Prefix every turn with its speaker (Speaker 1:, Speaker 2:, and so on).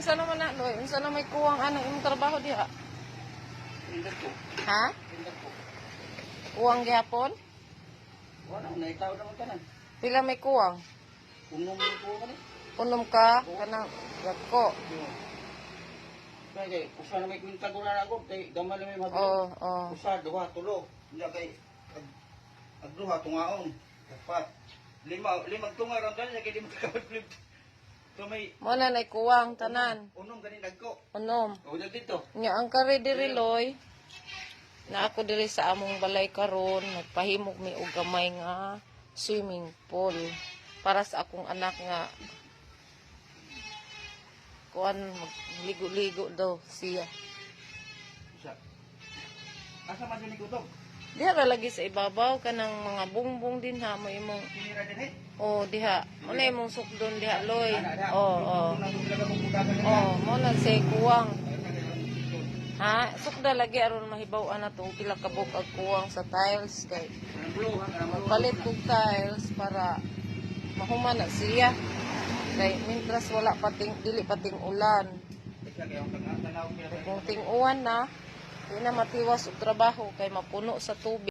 Speaker 1: unsa naman na, Loy? Unsa na may kuwang anang imong trabaho diha?
Speaker 2: Tindak po.
Speaker 1: Ha?
Speaker 2: Tindak po.
Speaker 1: Kuwang gihapon?
Speaker 2: Wala, naitaw naman ka na.
Speaker 1: Pila may kuwang?
Speaker 2: Unom mo po ka na.
Speaker 1: Unom ka kanang gagko.
Speaker 2: Kaya usa na may kwinta ko na ako, kay gamal na may
Speaker 1: Oh,
Speaker 2: mabili.
Speaker 1: oh.
Speaker 2: Usa, duha, tulo. Hindi kay agduha, tungaon. Dapat. Limang tunga ram tayo, kaya di mo kakapag-flip. So may
Speaker 1: Mo na nay kuwang tanan.
Speaker 2: unom ganin nagko.
Speaker 1: Unom.
Speaker 2: O dito.
Speaker 1: Nya ang kare diri Loy. Na ako diri sa among balay karon, nagpahimog mi og gamay nga swimming pool para sa akong anak nga kuan magligo-ligo daw siya.
Speaker 2: Usa. Asa man ni kutob?
Speaker 1: Diha ra lagi sa ibabaw kanang mga bungbong din ha mo imong
Speaker 2: Kinira din eh.
Speaker 1: oh diha. Mo na imong sukdon diha Loy.
Speaker 2: Ana,
Speaker 1: Oh, oh. Oh, mo na say kuwang. Ha, sukda lagi aron mahibaw na tong pila ka buk ang kuwang sa tiles kay palit og tiles para mahuman na siya. Kay mintras wala pating dili pating ulan. Kung ting-uwan na, di na matiwas og trabaho kay mapuno sa tubig.